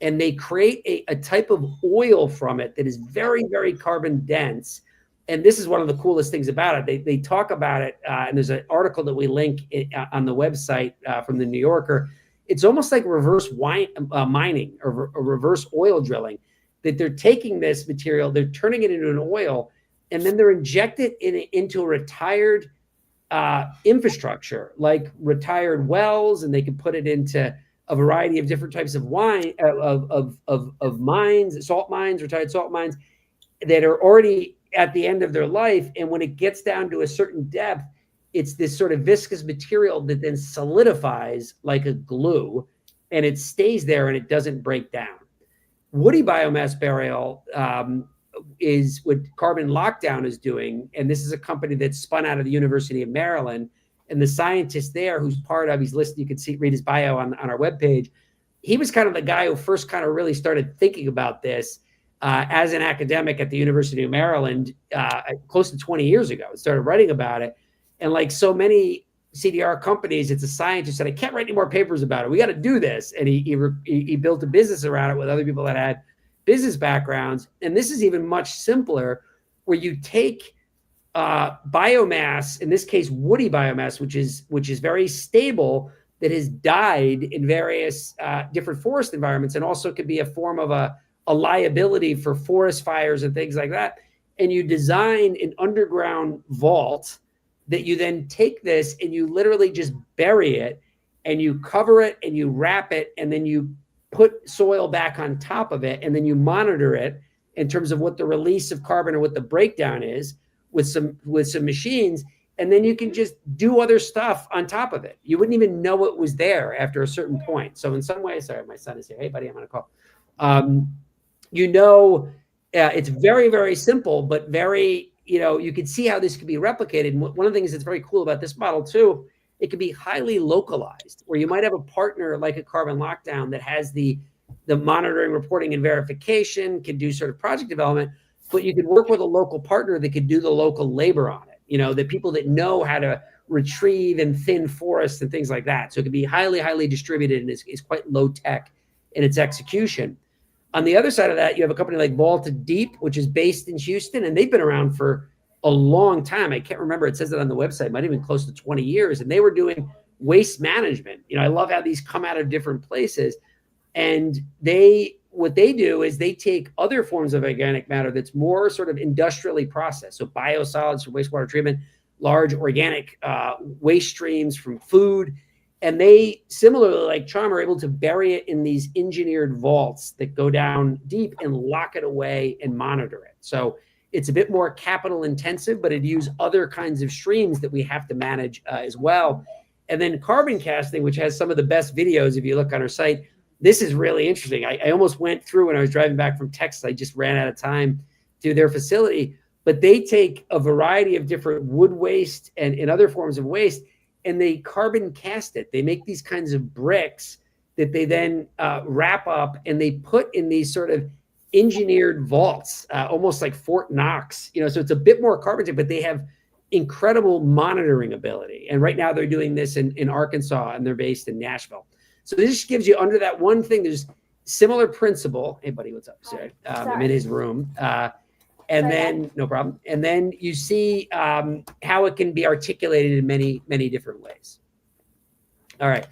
And they create a type of oil from it that is very, very carbon dense. And this is one of the coolest things about it. They talk about it, and there's an article that we link on the website from the New Yorker. It's almost like reverse mining or reverse oil drilling, that they're taking this material, they're turning it into an oil, and then they're injecting it into a retired infrastructure, like retired wells, and they can put it into a variety of different types of of mines, salt mines, retired salt mines that are already at the end of their life. And when it gets down to a certain depth, it's this sort of viscous material that then solidifies like a glue, and it stays there and it doesn't break down. Woody biomass burial is what Carbon Lockdown is doing. And this is a company that's spun out of the University of Maryland. And the scientist there who's part of, he's listed, you can see, read his bio on our webpage. He was kind of the guy who first kind of really started thinking about this as an academic at the University of Maryland close to 20 years ago. He started writing about it. And like so many CDR companies, it's a scientist said, I can't write any more papers about it. We got to do this. And he built a business around it with other people that had business backgrounds. And this is even much simpler, where you take biomass, in this case, woody biomass, which is very stable, that has died in various different forest environments, and also could be a form of a liability for forest fires and things like that. And you design an underground vault that you then take this and you literally just bury it, and you cover it and you wrap it, and then you put soil back on top of it, and then you monitor it in terms of what the release of carbon or what the breakdown is with some machines. And then you can just do other stuff on top of it. You wouldn't even know it was there after a certain point. So in some ways, sorry, my son is here. Hey, buddy, I'm on a call. It's very, very simple, but very, you can see how this could be replicated. And one of the things that's very cool about this model too, it can be highly localized, where you might have a partner like a Carbon Lockdown that has the monitoring, reporting, and verification, can do sort of project development, but you could work with a local partner that could do the local labor on it. The people that know how to retrieve and thin forests and things like that. So it could be highly, highly distributed, and is quite low tech in its execution. On the other side of that, you have a company like Vaulted Deep, which is based in Houston, and they've been around for a long time. I can't remember. It says it on the website, might have been close to 20 years. And they were doing waste management. I love how these come out of different places. And what they do is they take other forms of organic matter that's more sort of industrially processed. So biosolids for wastewater treatment, large organic waste streams from food. And they, similarly like Charm, are able to bury it in these engineered vaults that go down deep and lock it away and monitor it. So it's a bit more capital intensive, but it uses other kinds of streams that we have to manage as well. And then carbon casting, which has some of the best videos if you look on our site. This is really interesting. I almost went through when I was driving back from Texas. I just ran out of time to their facility. But they take a variety of different wood waste and other forms of waste, and they carbon cast it. They make these kinds of bricks that they then wrap up, and they put in these sort of engineered vaults, almost like Fort Knox. So it's a bit more carbon, but they have incredible monitoring ability. And right now they're doing this in Arkansas, and they're based in Nashville. So this just gives you, under that one thing, there's similar principle. Hey, buddy, what's up? Sorry. I'm in his room. No problem. And then you see how it can be articulated in many, many different ways. All right.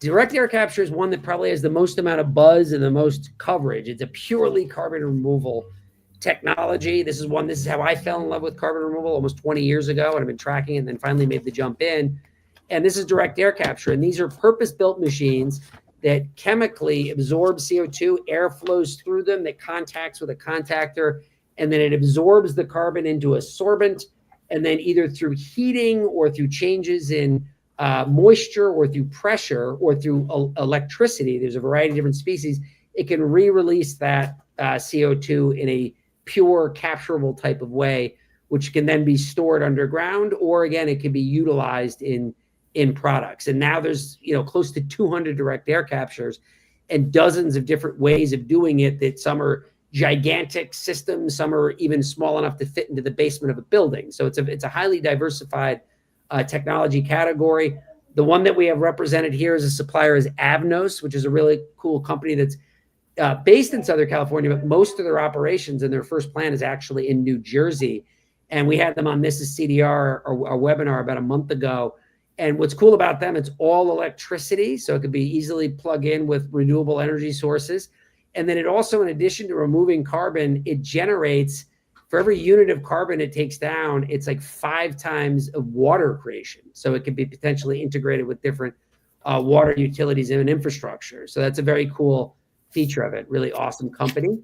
Direct air capture is one that probably has the most amount of buzz and the most coverage. It's a purely carbon removal technology. This is how I fell in love with carbon removal almost 20 years ago, and I've been tracking it and then finally made the jump in. And this is direct air capture. And these are purpose-built machines that chemically absorb CO2. Air flows through them that contacts with a contactor, and then it absorbs the carbon into a sorbent. And then either through heating or through changes in moisture or through pressure or through electricity, there's a variety of different species, it can re-release that CO2 in a pure capturable type of way, which can then be stored underground, or again, it can be utilized in products. And now there's, close to 200 direct air captures and dozens of different ways of doing it, that some are gigantic systems, some are even small enough to fit into the basement of a building. So it's a highly diversified technology category. The one that we have represented here as a supplier is Avnos, which is a really cool company that's based in Southern California, but most of their operations and their first plant is actually in New Jersey. And we had them on This is CDR, our webinar, about a month ago. And what's cool about them, it's all electricity, so it could be easily plug in with renewable energy sources. And then it also, in addition to removing carbon, it generates, for every unit of carbon it takes down, it's like 5 times of water creation. So it could be potentially integrated with different water utilities and infrastructure. So that's a very cool feature of it. Really awesome company.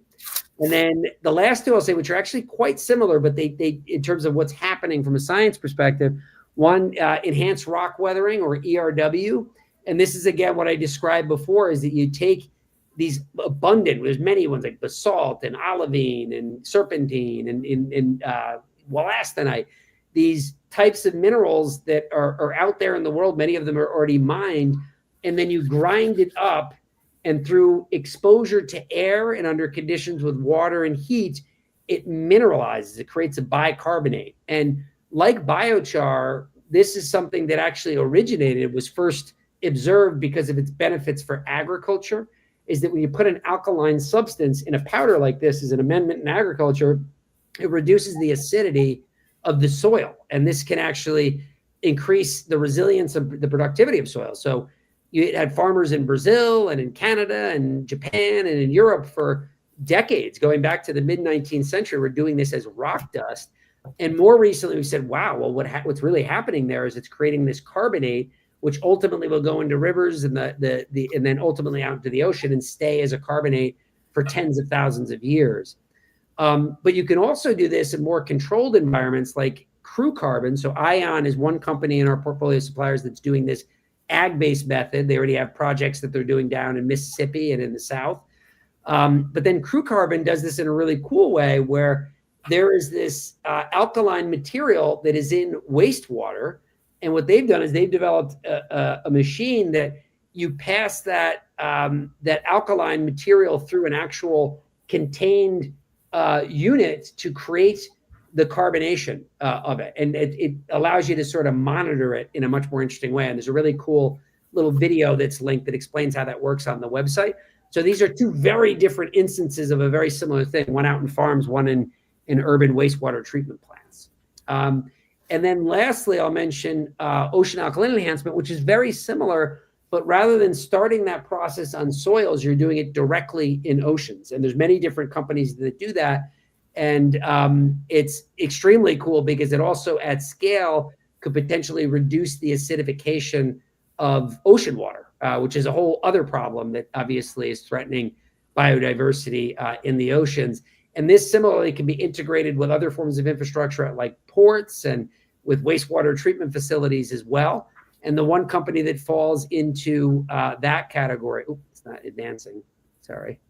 And then the last two I'll say, which are actually quite similar, but they in terms of what's happening from a science perspective, one, enhanced rock weathering, or ERW. And this is, again, what I described before, is that you take these abundant, there's many ones like basalt and olivine and serpentine and wollastonite, these types of minerals that are out there in the world. Many of them are already mined. And then you grind it up, and through exposure to air and under conditions with water and heat, it mineralizes, it creates a bicarbonate. And like biochar, this is something that actually originated, was first observed because of its benefits for agriculture, is that when you put an alkaline substance in a powder like this as an amendment in agriculture, it reduces the acidity of the soil. And this can actually increase the resilience of the productivity of soil. So you had farmers in Brazil and in Canada and Japan and in Europe for decades, going back to the mid-19th century, were doing this as rock dust. And more recently, we said, wow, well, what's really happening there is it's creating this carbonate, which ultimately will go into rivers and and then ultimately out into the ocean and stay as a carbonate for tens of thousands of years. But you can also do this in more controlled environments like crew carbon. So Ion is one company in our portfolio of suppliers that's doing this ag-based method. They already have projects that they're doing down in Mississippi and in the South. But then crew carbon does this in a really cool way, where there is this alkaline material that is in wastewater. And what they've done is they've developed a machine that you pass that alkaline material through an actual contained unit to create the carbonation of it. And it allows you to sort of monitor it in a much more interesting way. And there's a really cool little video that's linked that explains how that works on the website. So these are two very different instances of a very similar thing, one out in farms, one in urban wastewater treatment plants. And then lastly, I'll mention ocean alkaline enhancement, which is very similar, but rather than starting that process on soils, you're doing it directly in oceans. And there's many different companies that do that. And it's extremely cool because it also at scale could potentially reduce the acidification of ocean water, which is a whole other problem that obviously is threatening biodiversity in the oceans. And this similarly can be integrated with other forms of infrastructure at like ports and with wastewater treatment facilities as well. And the one company that falls into that category, it's not advancing, sorry.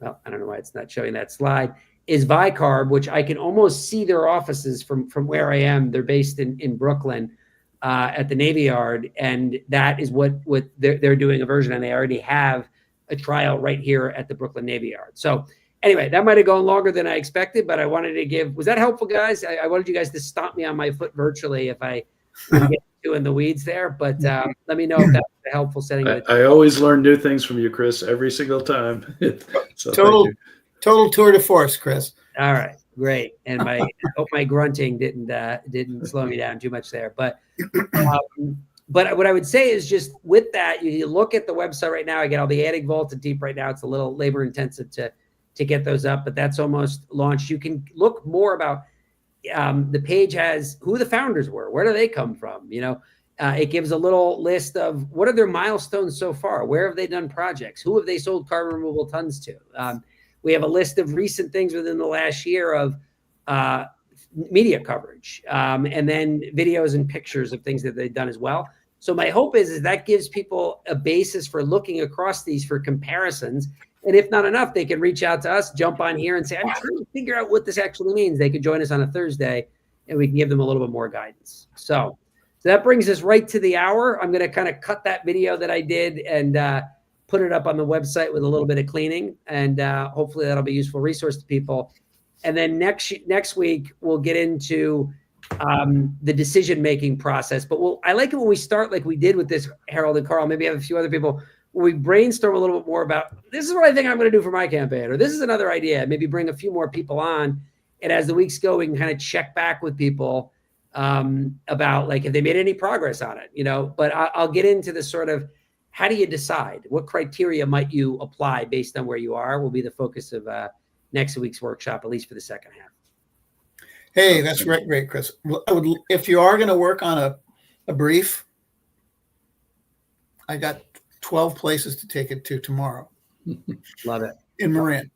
Well, I don't know why it's not showing that slide, is Vicarb, which I can almost see their offices from where I am. They're based in Brooklyn at the Navy Yard. And that is what they're doing a version, and they already have a trial right here at the Brooklyn Navy Yard. So anyway, that might have gone longer than I expected, but I wanted to give, was that helpful, guys? I wanted you guys to stomp me on my foot virtually if I get too in the weeds there, but let me know if that's a helpful setting. I always learn new things from you, Chris, every single time. So total tour de force, Chris. All right, great. And I hope my grunting didn't slow me down too much there. But what I would say is just with that, you look at the website right now. Again, I'll be adding Vault and Deep right now. It's a little labor intensive to get those up, but that's almost launched. You can look more about the page has who the founders were, where do they come from? It gives a little list of what are their milestones so far, where have they done projects, who have they sold carbon removal tons to. We have a list of recent things within the last year of media coverage, and then videos and pictures of things that they've done as well. So my hope is that gives people a basis for looking across these for comparisons. And if not enough, they can reach out to us, jump on here and say, I'm trying to figure out what this actually means. They could join us on a Thursday and we can give them a little bit more guidance. So that brings us right to the hour. I'm going to kind of cut that video that I did and put it up on the website with a little bit of cleaning, and hopefully that'll be a useful resource to people. And then next week we'll get into the decision-making process. But I like it when we start like we did with this, Harold and Carl, maybe have a few other people, where we brainstorm a little bit more about, this is what I think I'm going to do for my campaign, or this is another idea, maybe bring a few more people on. And as the weeks go, we can kind of check back with people about like if they made any progress on it, but I'll get into the sort of, how do you decide? What criteria might you apply based on where you are will be the focus of next week's workshop, at least for the second half. Hey, that's great, Chris. If you are going to work on a brief, I got 12 places to take it to tomorrow. Love it. In Marin.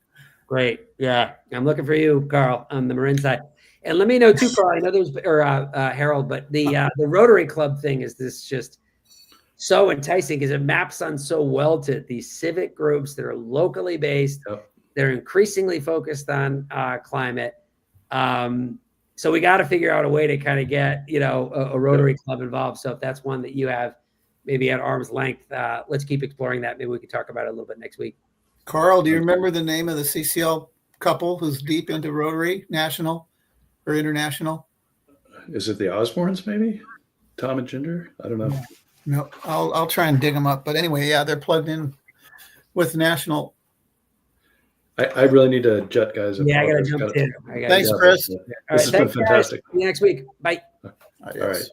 Great. Yeah. I'm looking for you, Carl, on the Marin side. And let me know too, Carl, I know there's, or Harold, but the Rotary Club thing is this just so enticing because it maps on so well to these civic groups that are locally based. Yep. They're increasingly focused on climate. So we got to figure out a way to kind of get, a Rotary Club involved. So if that's one that you have maybe at arm's length, let's keep exploring that. Maybe we can talk about it a little bit next week. Carl, do you remember the name of the CCL couple who's deep into Rotary National or International? Is it the Osbornes, maybe? Tom and Ginger? I don't know. No, I'll try and dig them up. But anyway, yeah, they're plugged in with National. I really need to jet, guys. Yeah, I got to jump in. Thanks, Chris. This has been fantastic. See you next week. Bye. All right.